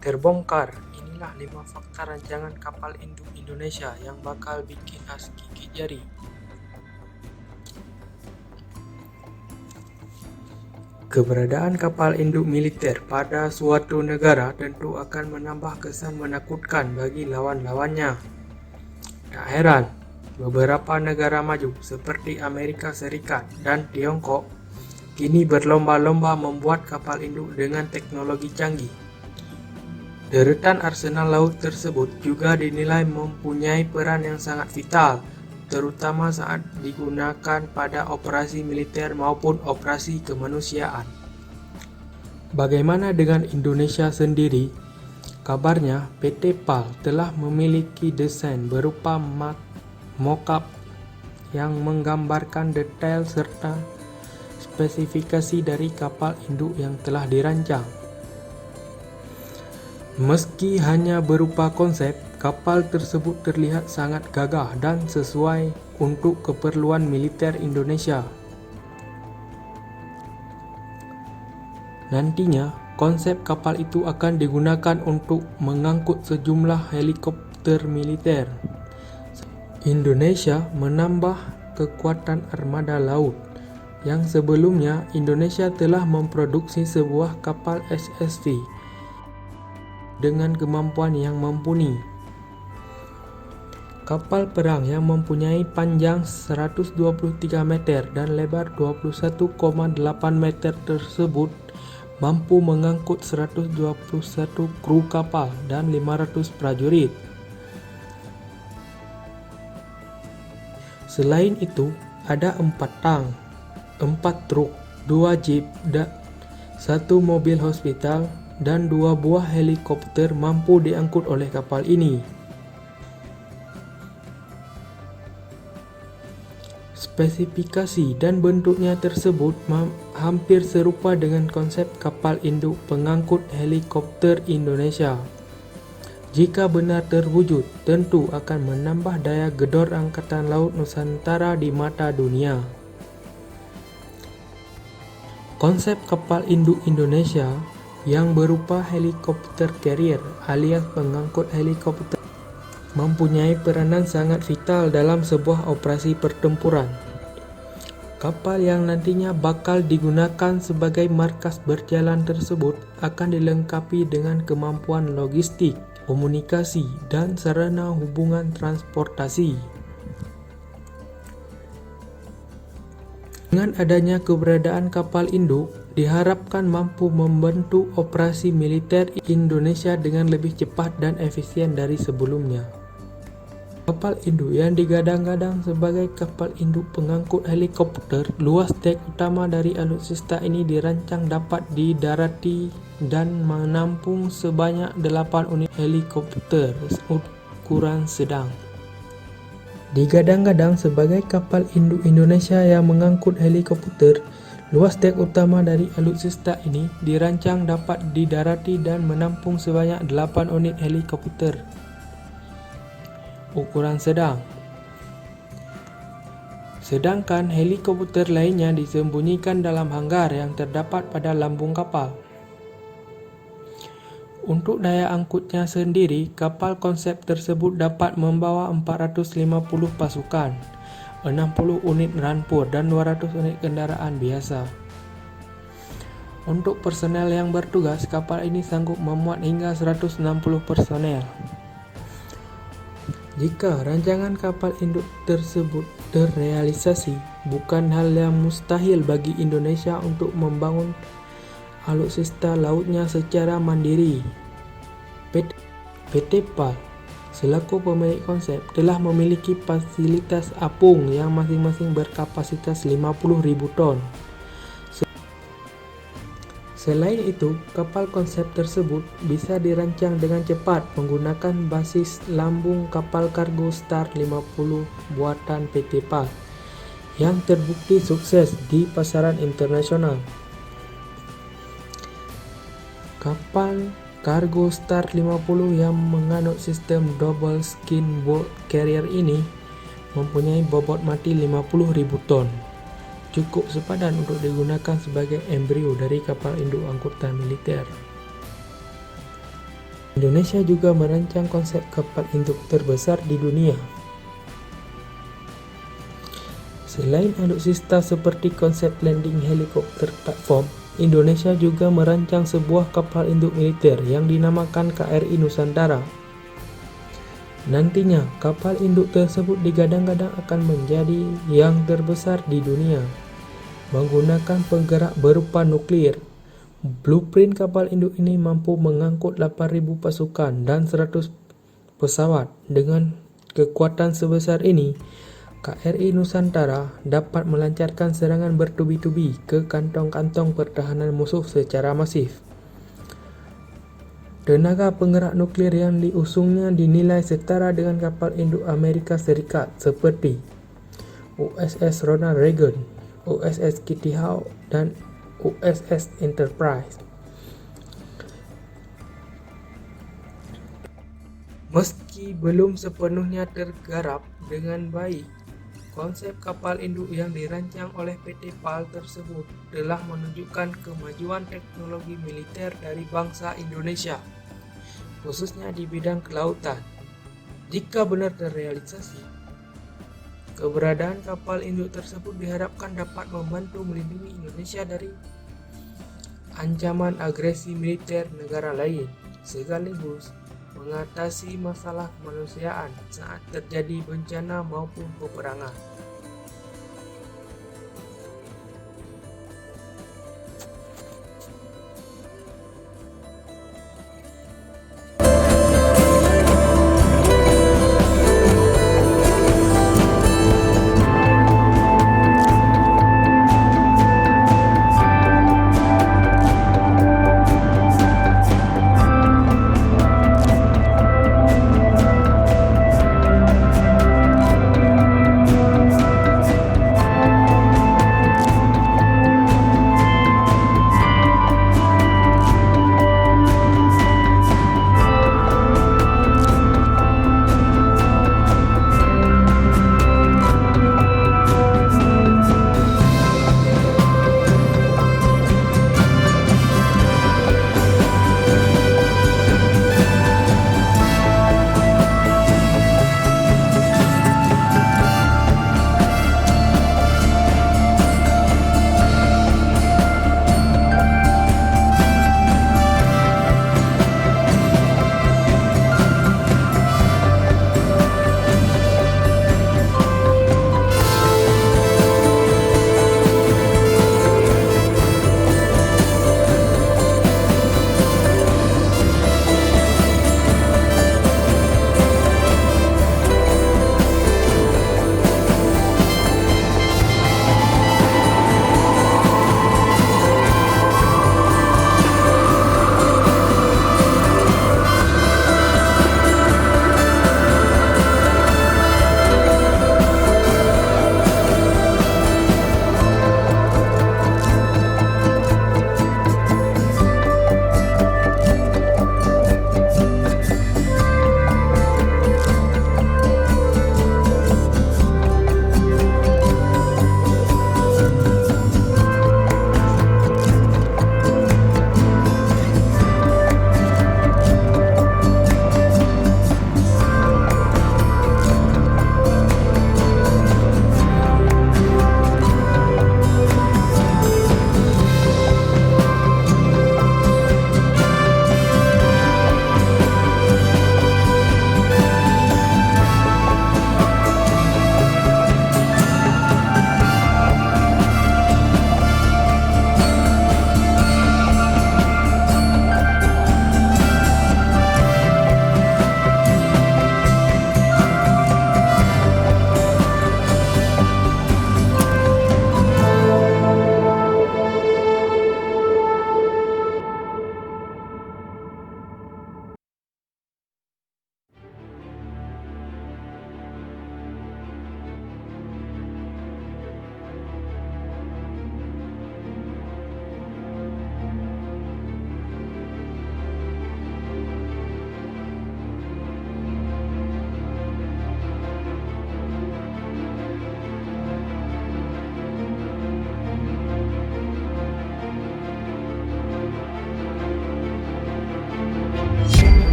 Terbongkar, inilah 5 fakta rancangan kapal induk Indonesia yang bakal bikin As gigit jari. Keberadaan kapal induk militer pada suatu negara tentu akan menambah kesan menakutkan bagi lawan-lawannya. Tak heran, beberapa negara maju seperti Amerika Serikat dan Tiongkok kini berlomba-lomba membuat kapal induk dengan teknologi canggih. Deretan arsenal laut tersebut juga dinilai mempunyai peran yang sangat vital, terutama saat digunakan pada operasi militer maupun operasi kemanusiaan. Bagaimana dengan Indonesia sendiri? Kabarnya PT PAL telah memiliki desain berupa mock-up yang menggambarkan detail serta spesifikasi dari kapal induk yang telah dirancang. Meski hanya berupa konsep, kapal tersebut terlihat sangat gagah dan sesuai untuk keperluan militer Indonesia. Nantinya, konsep kapal itu akan digunakan untuk mengangkut sejumlah helikopter militer. Indonesia menambah kekuatan armada laut. Yang sebelumnya, Indonesia telah memproduksi sebuah kapal SSV dengan kemampuan yang mumpuni. Kapal perang yang mempunyai panjang 123 meter dan lebar 21,8 meter tersebut mampu mengangkut 121 kru kapal dan 500 prajurit. Selain itu, ada 4 tang, 4 truk, 2 jeep, 1 mobil hospital, dan 2 buah helikopter mampu diangkut oleh kapal ini. Spesifikasi dan bentuknya tersebut hampir serupa dengan konsep kapal induk pengangkut helikopter Indonesia. Jika benar terwujud, tentu akan menambah daya gedor Angkatan Laut Nusantara di mata dunia. Konsep kapal induk Indonesia yang berupa helikopter carrier alias pengangkut helikopter mempunyai peranan sangat vital dalam sebuah operasi pertempuran. Kapal yang nantinya bakal digunakan sebagai markas berjalan tersebut akan dilengkapi dengan kemampuan logistik, komunikasi, dan sarana hubungan transportasi. Dengan adanya keberadaan kapal induk, diharapkan mampu membantu operasi militer Indonesia dengan lebih cepat dan efisien dari sebelumnya. Kapal induk yang digadang-gadang sebagai kapal induk pengangkut helikopter, luas dek utama dari alutsista ini dirancang dapat didarati dan menampung sebanyak 8 unit helikopter ukuran sedang. Digadang-gadang sebagai kapal induk Indonesia yang mengangkut helikopter, luas dek utama dari alutsista ini dirancang dapat didarati dan menampung sebanyak 8 unit helikopter ukuran sedang. Sedangkan helikopter lainnya disembunyikan dalam hanggar yang terdapat pada lambung kapal. Untuk daya angkutnya sendiri, kapal konsep tersebut dapat membawa 450 pasukan, 60 unit rampur, dan 200 unit kendaraan biasa. Untuk personel yang bertugas, kapal ini sanggup memuat hingga 160 personel. Jika rancangan kapal induk tersebut terrealisasi, bukan hal yang mustahil bagi Indonesia untuk membangun alutsista lautnya secara mandiri. PT PAL selaku pemilik konsep telah memiliki fasilitas apung yang masing-masing berkapasitas 50.000 ton. Selain itu, kapal konsep tersebut bisa dirancang dengan cepat menggunakan basis lambung kapal kargo Star 50 buatan PT PAL yang terbukti sukses di pasaran internasional. Kapal kargo Star 50 yang menganut sistem double skin bulk carrier ini mempunyai bobot mati 50.000 ton. Cukup sepadan untuk digunakan sebagai embrio dari kapal induk angkutan militer. Indonesia juga merancang konsep kapal induk terbesar di dunia. Selain alutsista seperti konsep landing helikopter platform, Indonesia juga merancang sebuah kapal induk militer yang dinamakan KRI Nusantara. Nantinya, kapal induk tersebut digadang-gadang akan menjadi yang terbesar di dunia, menggunakan penggerak berupa nuklir. Blueprint kapal induk ini mampu mengangkut 8.000 pasukan dan 100 pesawat. Dengan kekuatan sebesar ini, KRI Nusantara dapat melancarkan serangan bertubi-tubi ke kantong-kantong pertahanan musuh secara masif. Tenaga penggerak nuklir yang diusungnya dinilai setara dengan kapal induk Amerika Serikat seperti USS Ronald Reagan, USS Kitty Hawk, dan USS Enterprise. Meski belum sepenuhnya tergarap dengan baik, konsep kapal induk yang dirancang oleh PT PAL tersebut telah menunjukkan kemajuan teknologi militer dari bangsa Indonesia, khususnya di bidang kelautan. Jika benar terrealisasi, keberadaan kapal induk tersebut diharapkan dapat membantu melindungi Indonesia dari ancaman agresi militer negara lain, sekaligus mengatasi masalah kemanusiaan saat terjadi bencana maupun peperangan.